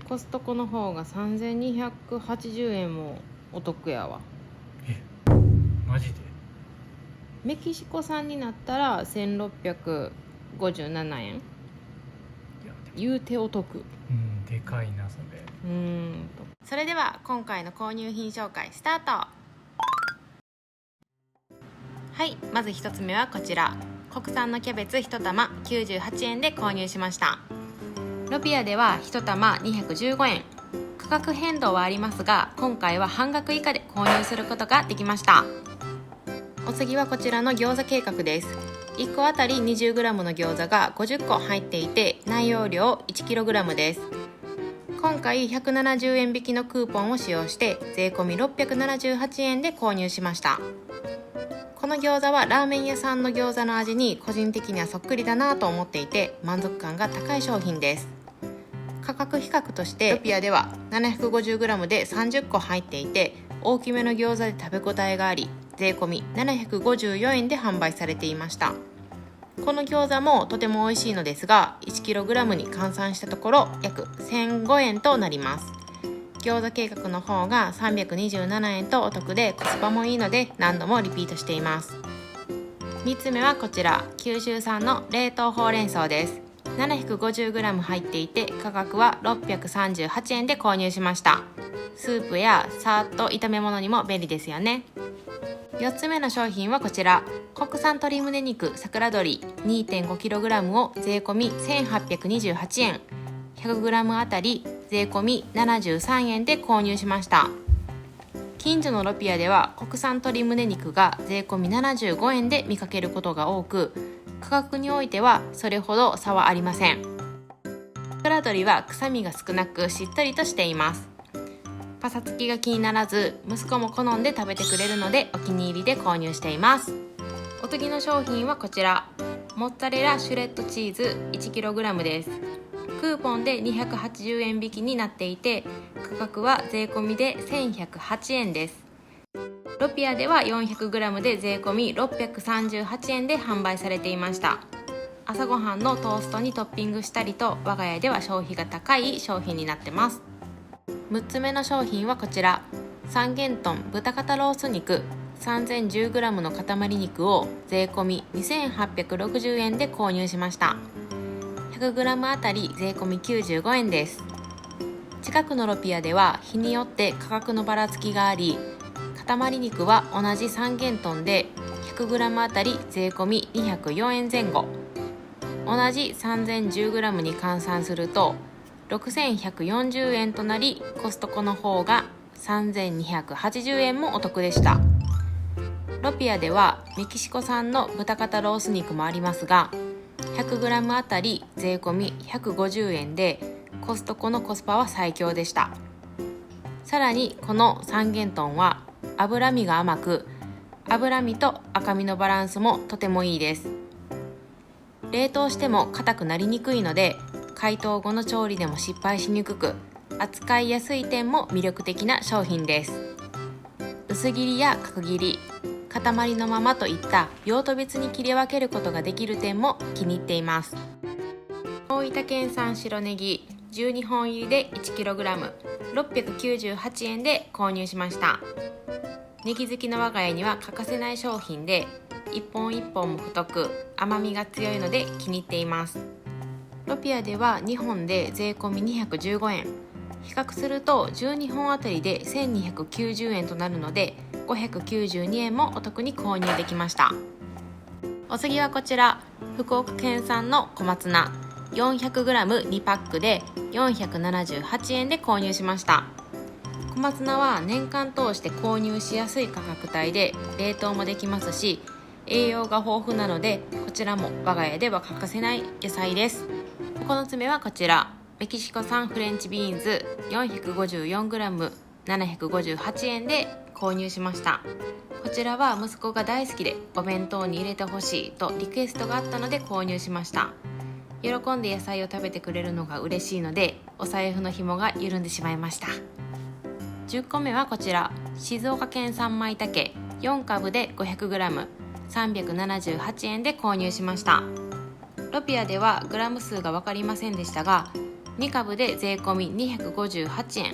コストコの方が3280円もお得やわ。マジで？メキシコ産になったら1657円。いや言うてお得。でかいなそれ。それでは今回の購入品紹介スタート。はい、まず1つ目はこちら、国産のキャベツ1玉98円で購入しました。ロピアでは1玉215円、価格変動はありますが今回は半額以下で購入することができました。お次はこちらの餃子計画です。1個あたり 20g の餃子が50個入っていて内容量 1kg です。今回170円引きのクーポンを使用して税込み678円で購入しました。この餃子はラーメン屋さんの餃子の味に個人的にはそっくりだなと思っていて満足感が高い商品です。価格比較としてロピアでは 750g で30個入っていて大きめの餃子で食べ応えがあり税込み754円で販売されていました。この餃子もとても美味しいのですが 1kg に換算したところ約1005円となります。餃子計画の方が327円とお得でコスパもいいので何度もリピートしています。3つ目はこちら、九州産の冷凍ほうれん草です。 750g 入っていて価格は638円で購入しました。スープやさーっと炒め物にも便利ですよね。4つ目の商品はこちら、国産鶏胸肉桜鶏 2.5kg を税込み1828円、100g あたり税込み73円で購入しました。近所のロピアでは国産鶏胸肉が税込み75円で見かけることが多く、価格においてはそれほど差はありません。桜鶏は臭みが少なくしっとりとしています。パサつきが気にならず息子も好んで食べてくれるのでお気に入りで購入しています。お次の商品はこちら、モッツァレラシュレッドチーズ 1kg です。クーポンで280円引きになっていて価格は税込みで1108円です。ロピアでは 400g で税込み638円で販売されていました。朝ごはんのトーストにトッピングしたりと我が家では消費が高い商品になってます。6つ目の商品はこちら、三元豚豚肩ロース肉 3010g の塊肉を税込み2860円で購入しました。100g あたり税込み95円です。近くのロピアでは日によって価格のばらつきがあり、塊肉は同じ三元豚で 100g あたり税込み204円前後、同じ 3010g に換算すると6140円となりコストコの方が3280円もお得でした。ロピアではメキシコ産の豚肩ロース肉もありますが 100g あたり税込み150円でコストコのコスパは最強でした。さらにこの三元豚は脂身が甘く、脂身と赤身のバランスもとてもいいです。冷凍しても硬くなりにくいので解凍後の調理でも失敗しにくく、扱いやすい点も魅力的な商品です。薄切りや角切り、塊のままといった用途別に切り分けることができる点も気に入っています。大分県産白ネギ12本入りで 1kg 698円で購入しました。ネギ好きの我が家には欠かせない商品で一本一本も太く甘みが強いので気に入っています。ロピアでは2本で税込み215円、比較すると12本あたりで1290円となるので592円もお得に購入できました。お次はこちら、福岡県産の小松菜 400g2 パックで478円で購入しました。小松菜は年間通して購入しやすい価格帯で冷凍もできますし栄養が豊富なのでこちらも我が家では欠かせない野菜です。9つ目はこちら、メキシコ産フレンチビーンズ 454g 758円で購入しました。こちらは息子が大好きでお弁当に入れてほしいとリクエストがあったので購入しました。喜んで野菜を食べてくれるのが嬉しいのでお財布の紐が緩んでしまいました。10個目はこちら、静岡県産舞茸4株で 500g 378円で購入しました。ロピアではグラム数が分かりませんでしたが2株で税込み258円。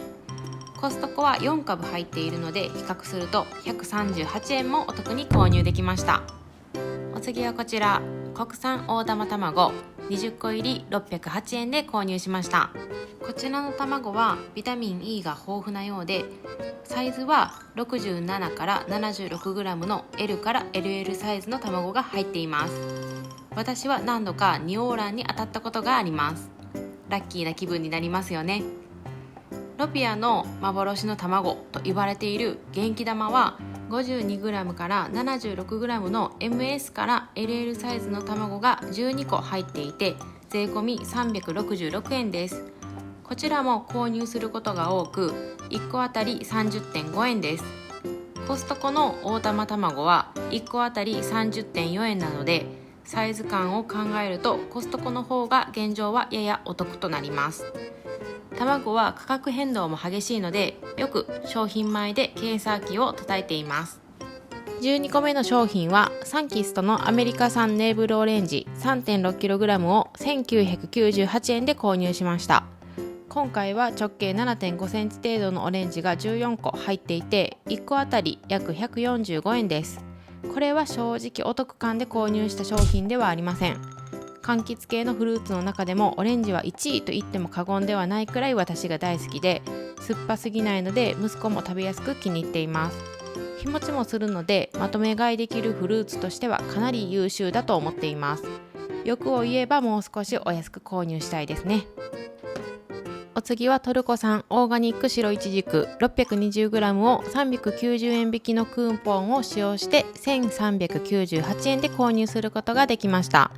コストコは4株入っているので比較すると138円もお得に購入できました。お次はこちら、国産大玉卵20個入り608円で購入しました。こちらの卵はビタミン E が豊富なようで、サイズは67から 76g の L から LL サイズの卵が入っています。私は何度か仁王卵に当たったことがあります。ラッキーな気分になりますよね。ロピアの幻の卵と言われている元気玉は 52g から 76g の MS から LL サイズの卵が12個入っていて税込み366円です。こちらも購入することが多く1個あたり 30.5 円です。コストコの大玉卵は1個あたり 30.4 円なので、サイズ感を考えるとコストコの方が現状はややお得となります。卵は価格変動も激しいので、よく商品前でケーサー機を叩いています。12個目の商品はサンキストのアメリカ産ネーブルオレンジ 3.6kg を1998円で購入しました。今回は直径 7.5 センチ程度のオレンジが14個入っていて1個あたり約145円です。これは正直お得感で購入した商品ではありません。柑橘系のフルーツの中でもオレンジは1位と言っても過言ではないくらい私が大好きで、酸っぱすぎないので息子も食べやすく気に入っています。日持ちもするのでまとめ買いできるフルーツとしてはかなり優秀だと思っています。欲を言えばもう少しお安く購入したいですね。お次はトルコ産オーガニック白いちじく 620g を390円引きのクーポンを使用して1398円で購入することができました。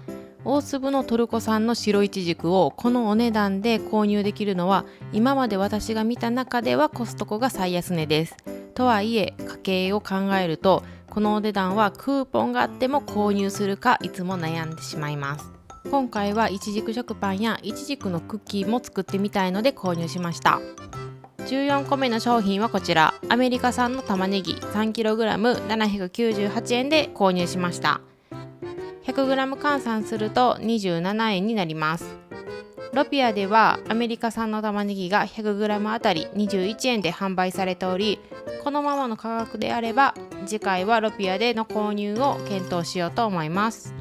大粒のトルコ産の白いちじくをこのお値段で購入できるのは今まで私が見た中ではコストコが最安値です。とはいえ家計を考えるとこのお値段はクーポンがあっても購入するかいつも悩んでしまいます。今回はいちじく食パンやいちじくのクッキーも作ってみたいので購入しました。14個目の商品はこちら、アメリカ産の玉ねぎ 3kg798 円で購入しました。100g 換算すると27円になります。ロピアではアメリカ産の玉ねぎが 100g あたり21円で販売されており、このままの価格であれば次回はロピアでの購入を検討しようと思います。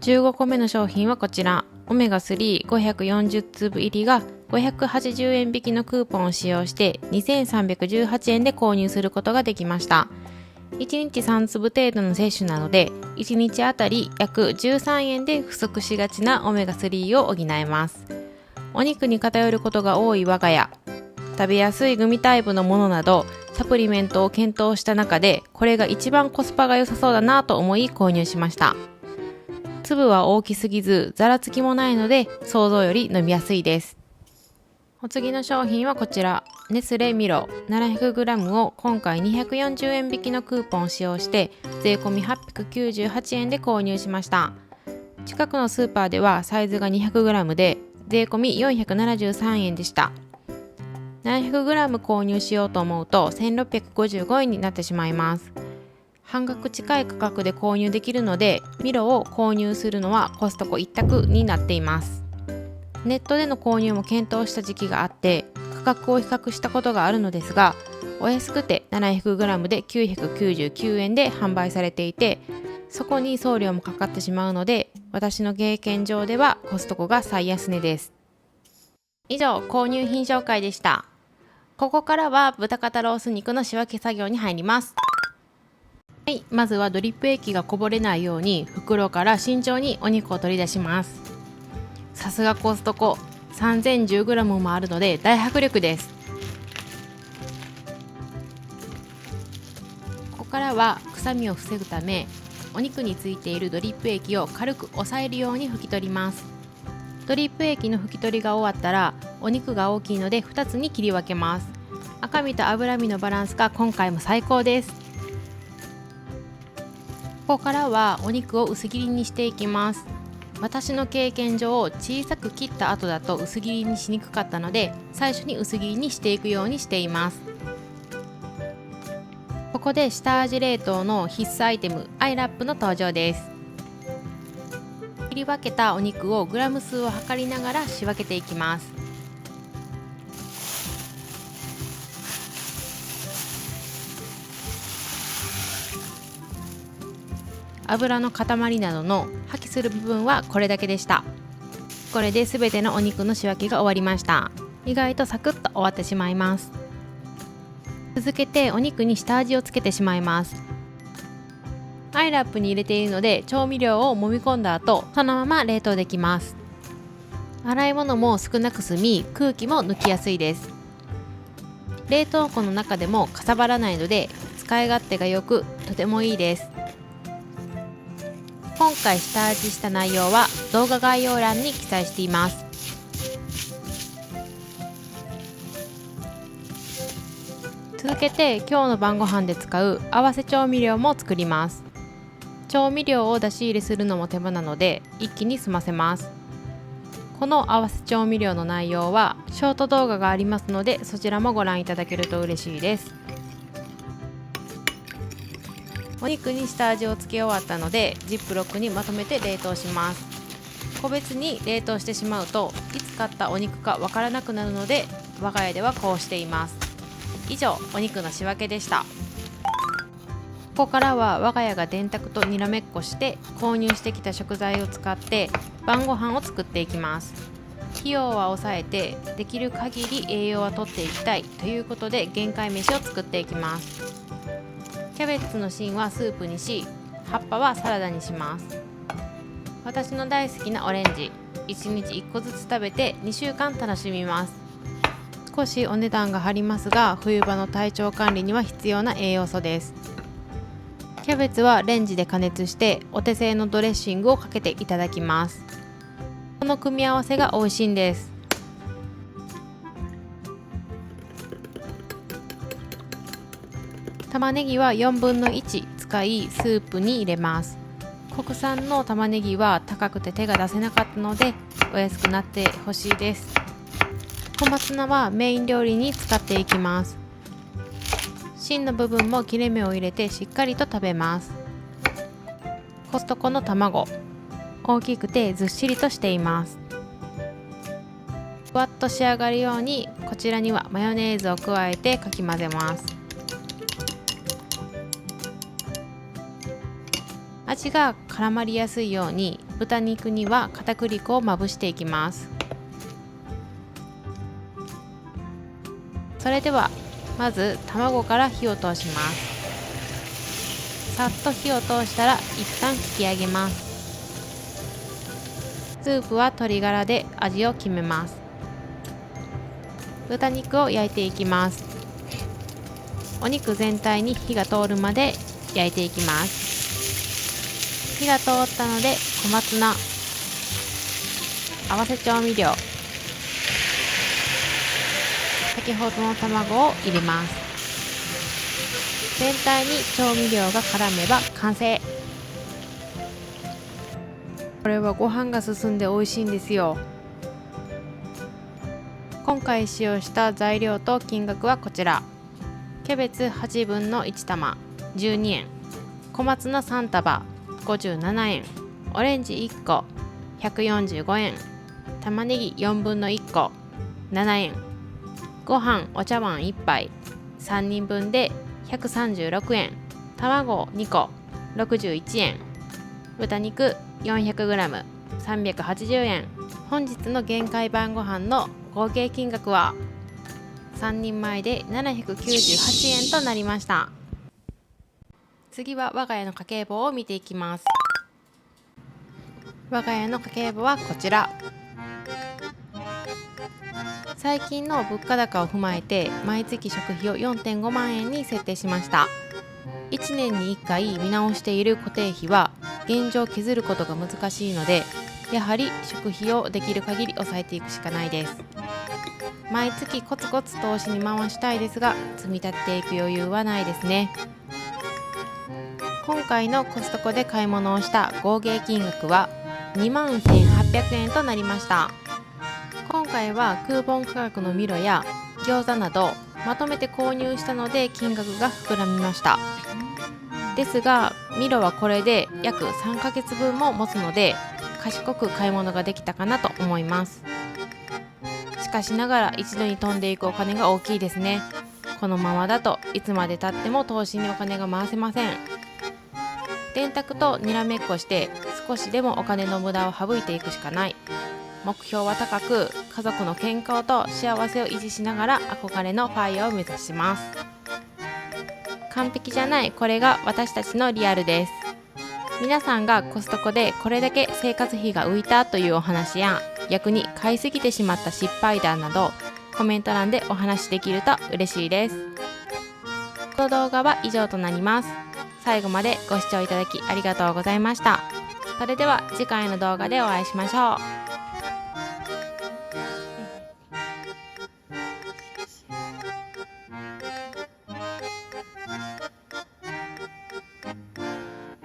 15個目の商品はこちら、オメガ3540粒入りが580円引きのクーポンを使用して2318円で購入することができました。1日3粒程度の摂取なので1日あたり約13円で不足しがちなオメガ3を補えます。お肉に偏ることが多い我が家、食べやすいグミタイプのものなどサプリメントを検討した中でこれが一番コスパが良さそうだなと思い購入しました。粒は大きすぎずざらつきもないので想像より飲みやすいです。お次の商品はこちら、ネスレミロ 700g を今回240円引きのクーポンを使用して税込み898円で購入しました。近くのスーパーではサイズが 200g で税込み473円でした。700g 購入しようと思うと1655円になってしまいます。半額近い価格で購入できるのでミロを購入するのはコストコ一択になっています。ネットでの購入も検討した時期があって価格を比較したことがあるのですが、お安くて 700g で999円で販売されていて、そこに送料もかかってしまうので私の経験上ではコストコが最安値です。以上、購入品紹介でした。ここからは豚肩ロース肉の仕分け作業に入ります。はい、まずはドリップ液がこぼれないように袋から慎重にお肉を取り出します。さすがコストコ、3010g もあるので大迫力です。ここからは臭みを防ぐためお肉についているドリップ液を軽く押さえるように拭き取ります。ドリップ液の拭き取りが終わったらお肉が大きいので2つに切り分けます。赤身と脂身のバランスが今回も最高です。ここからはお肉を薄切りにしていきます。私の経験上小さく切った後だと薄切りにしにくかったので最初に薄切りにしていくようにしています。ここで下味冷凍の必須アイテムアイラップの登場です。切り分けたお肉をグラム数を測りながら仕分けていきます。油の塊などの破棄する部分はこれだけでした。これで全てのお肉の仕分けが終わりました。意外とサクッと終わってしまいます。続けてお肉に下味をつけてしまいます。アイラップに入れているので調味料を揉み込んだ後、そのまま冷凍できます。洗い物も少なく済み、空気も抜きやすいです。冷凍庫の中でもかさばらないので使い勝手が良く、とてもいいです。今回下味した内容は動画概要欄に記載しています。続けて今日の晩ご飯で使う合わせ調味料も作ります。調味料を出し入れするのも手間なので一気に済ませます。この合わせ調味料の内容はショート動画がありますので、そちらもご覧いただけると嬉しいです。お肉に下味をつけ終わったのでジップロックにまとめて冷凍します。個別に冷凍してしまうといつ買ったお肉かわからなくなるので、我が家ではこうしています。以上、お肉の仕分けでした。ここからは我が家が電卓とにらめっこして購入してきた食材を使って晩ご飯を作っていきます。費用は抑えてできる限り栄養はとっていきたいということで限界飯を作っていきます。キャベツの芯はスープにし、葉っぱはサラダにします。私の大好きなオレンジ、1日1個ずつ食べて2週間楽しみます。少しお値段が張りますが、冬場の体調管理には必要な栄養素です。キャベツはレンジで加熱してお手製のドレッシングをかけていただきます。この組み合わせが美味しいんです。玉ねぎは1/4分の1使いスープに入れます。国産の玉ねぎは高くて手が出せなかったのでお安くなってほしいです。小松菜はメイン料理に使っていきます。芯の部分も切れ目を入れてしっかりと食べます。コストコの卵、大きくてずっしりとしています。ふわっと仕上がるようにこちらにはマヨネーズを加えてかき混ぜます。味が絡まりやすいように豚肉には片栗粉をまぶしていきます。それではまず卵から火を通します。さっと火を通したら一旦引き上げます。スープは鶏ガラで味を決めます。豚肉を焼いていきます。お肉全体に火が通るまで焼いていきます。火が通ったので小松菜、合わせ調味料、先ほどの卵を入れます。全体に調味料が絡めば完成。これはご飯が進んで美味しいんですよ。今回使用した材料と金額はこちら。キャベツ8分の1玉12円、小松菜3束57円、オレンジ1個145円、玉ねぎ4分の1個7円、ご飯お茶碗1杯3人分で136円、卵2個61円、豚肉 400g 380円。本日の限界晩ご飯の合計金額は3人前で798円となりました。次は我が家の家計簿を見ていきます。我が家の家計簿はこちら。最近の物価高を踏まえて毎月食費を 4.5 万円に設定しました。1年に1回見直している固定費は現状削ることが難しいので、やはり食費をできる限り抑えていくしかないです。毎月コツコツ投資に回したいですが、積み立てていく余裕はないですね。今回のコストコで買い物をした合計金額は 21,800 円となりました。今回はクーポン価格のミロや餃子などまとめて購入したので金額が膨らみました。ですがミロはこれで約3ヶ月分も持つので賢く買い物ができたかなと思います。しかしながら一度に飛んでいくお金が大きいですね。このままだといつまで経っても投資にお金が回せません。電卓とにらめっこして少しでもお金の無駄を省いていくしかない。目標は高く、家族の健康と幸せを維持しながら憧れのファイヤーを目指します。完璧じゃない、これが私たちのリアルです。皆さんがコストコでこれだけ生活費が浮いたというお話や、逆に買いすぎてしまった失敗談などコメント欄でお話しできると嬉しいです。この動画は以上となります。最後までご視聴いただきありがとうございました。それでは次回の動画でお会いしましょう。